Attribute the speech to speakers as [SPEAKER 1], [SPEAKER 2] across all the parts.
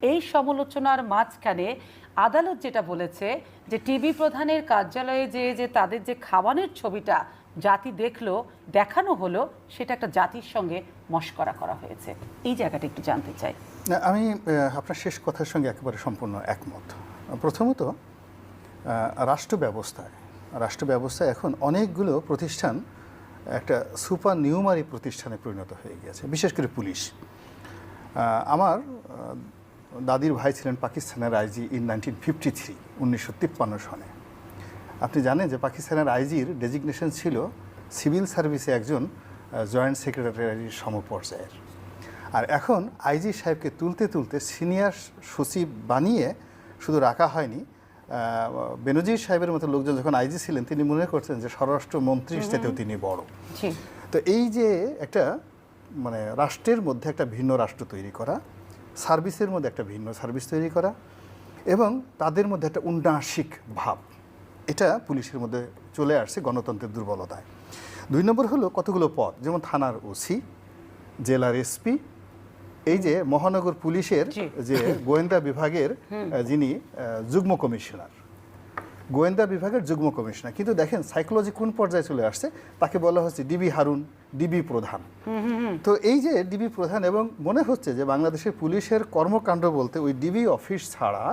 [SPEAKER 1] এই সমালোচনার মাঝখানে আদালত যেটা বলেছে যে টিভি প্রধানের কার্যালয়ে যে তাদের যে খাওয়ানোর ছবিটা জাতি দেখলো, দেখানো হলো, সেটা একটা জাতির সঙ্গে মশকরা করা হয়েছে। এই জায়গাটা একটু জানতে চাই।
[SPEAKER 2] আমি আপনার শেষ কথার সঙ্গে একেবারে সম্পূর্ণ একমত। প্রথমত রাষ্ট্র ব্যবস্থায় এখন অনেকগুলো প্রতিষ্ঠান একটা সুপার নিউমারি প্রতিষ্ঠানে পরিণত হয়ে গিয়েছে, বিশেষ করে পুলিশ। আমার দাদির ভাই ছিলেন পাকিস্তানের আইজি ইন 1953, 1953 সনে। আপনি জানেন যে পাকিস্তানের আইজির ডেজিগনেশন ছিল সিভিল সার্ভিসে একজন জয়েন্ট সেক্রেটারির সমপর্যায়ের। আর এখন আইজি সাহেবকে তুলতে তুলতে সিনিয়র সচিব বানিয়ে শুধু রাখা হয়নি, বেনজির সাহেবের মতো লোকজন যখন আইজি ছিলেন তিনি মনে করছেন যে স্বরাষ্ট্রমন্ত্রীর চাইতেও তিনি বড়। তো এই যে একটা মানে রাষ্ট্রের মধ্যে একটা ভিন্ন রাষ্ট্র তৈরি করা, সার্ভিসের মধ্যে একটা ভিন্ন সার্ভিস তৈরি করা এবং তাদের মধ্যে একটা উন্নাসিক ভাব, এটা পুলিশের মধ্যে চলে আসছে গণতন্ত্রের দুর্বলতায়। 2 নম্বর হলো কতগুলো পদ, যেমন থানার ওসি, জেলার এসপি, এই যে মহানগর পুলিশের যে গোয়েন্দা বিভাগের যিনি যুগ্ম কমিশনার, কিন্তু দেখেন সাইকোলজি কোন পর্যায়ে চলে আসছে, তাকে বলা হচ্ছে ডিবি হারুন, ডিবি প্রধান। তো এই যে ডিবি প্রধান, এবং মনে হচ্ছে যে বাংলাদেশের পুলিশের কর্মকাণ্ড বলতে ওই ডিবি অফিস ছাড়া,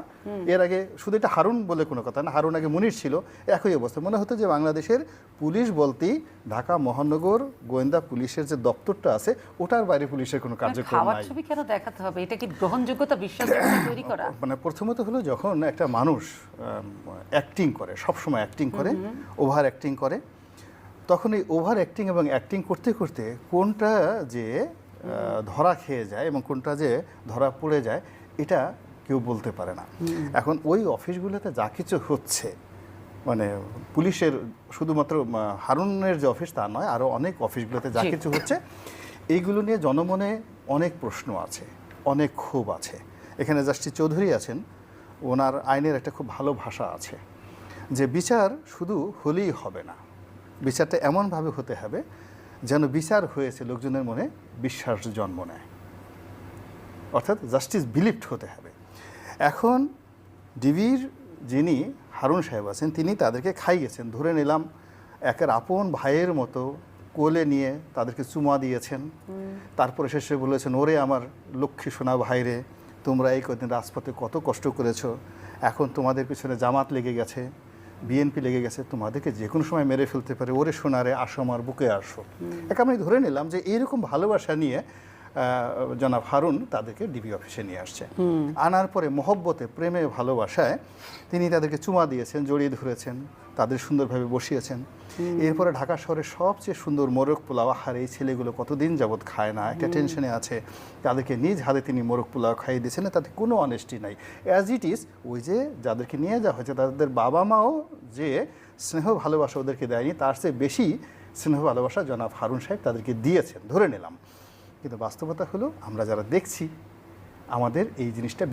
[SPEAKER 2] এর আগে শুধু এটা হারুন বলে কোনো কথা না, হারুন আগে মুনির ছিল, একই অবস্থা। মনে হতো যে বাংলাদেশের পুলিশ বলতেই ঢাকা মহানগর গোয়েন্দা পুলিশের যে দপ্তরটা আছে ওটার বাইরে পুলিশের কোনো কার্যক্রম নাই।
[SPEAKER 1] ছবি কেন দেখাতে হবে? এটা কি গ্রহণযোগ্যতা, বিশ্বাসযোগ্যতা তৈরি করা?
[SPEAKER 2] মানে প্রথমত হলো যখন একটা মানুষ অ্যাক্টিং করে, সবসময় অ্যাক্টিং করে, ওভার অ্যাক্টিং করে, তখন এই ওভার অ্যাক্টিং এবং অ্যাক্টিং করতে করতে কোনটা যে ধরা খেয়ে যায় এবং কোনটা যে ধরা পড়ে যায় এটা কেউ বলতে পারে না। এখন ওই অফিসগুলোতে যা কিছু হচ্ছে, মানে পুলিশের শুধুমাত্র হারুনের যে অফিস তা নয়, আরও অনেক অফিসগুলোতে যা কিছু হচ্ছে, এইগুলো নিয়ে জনমনে অনেক প্রশ্ন আছে, অনেক ক্ষোভ আছে। এখানে জাস্টিস চৌধুরী আছেন, ওনার আইনের একটা খুব ভালো ভাষা আছে যে বিচার শুধু হলেই হবে না, বিচারটা এমনভাবে হতে হবে যেন বিচার হয়েছে লোকজনের মনে বিশ্বাস জন্ম নেয়, অর্থাৎ জাস্টিস বিলিভড হতে হবে। এখন ডিবির যিনি হারুন সাহেব আছেন তিনি তাদেরকে খাইয়েছেন, ধরে নিলাম একের আপন ভাইয়ের মতো কোলে নিয়ে তাদেরকে চুমা দিয়েছেন, তারপরে শেষে বলেছেন, ওরে আমার লক্ষ্মী সোনা ভাইরে, তোমরা এই কদিন রাজপথে কত কষ্ট করেছো, এখন তোমাদের পিছনে জামাত লেগে গেছে, বিএনপি লেগে গেছে, তোমাদেরকে যে কোনো সময় মেরে ফেলতে পারে, ওরে সোনারে আসো আমার বুকে আসো। একে আমি ধরে নিলাম যে এইরকম ভালোবাসা নিয়ে জনাব হারুন তাদেরকে ডিবি অফিসে নিয়ে আসছে। আনার পরে মহব্বতে, প্রেমে, ভালোবাসায় তিনি তাদেরকে চুমা দিয়েছেন, জড়িয়ে ধরেছেন, তাদের সুন্দরভাবে বসিয়েছেন। এরপরে ঢাকা শহরের সবচেয়ে সুন্দর মোরগ পোলাও, আহার এই ছেলেগুলো কতদিন যাবৎ খায় না, একটা টেনশনে আছে, তাদেরকে নিজ হাতে তিনি মোরগ পোলাও খাইয়ে দিয়েছেন, তাতে কোনো অনেস্টি নাই। অ্যাজ ইট ইজ ওই যে যাদেরকে নিয়ে যাওয়া হয়েছে তাদের বাবা মাও যে স্নেহ ভালোবাসা ওদেরকে দেয়নি, তার চেয়ে বেশি স্নেহ ভালোবাসা জনাব হারুন সাহেব তাদেরকে দিয়েছেন, ধরে নিলাম। কিন্তু বাস্তবতা হলো আমরা যারা দেখছি আমাদের এই জিনিসটা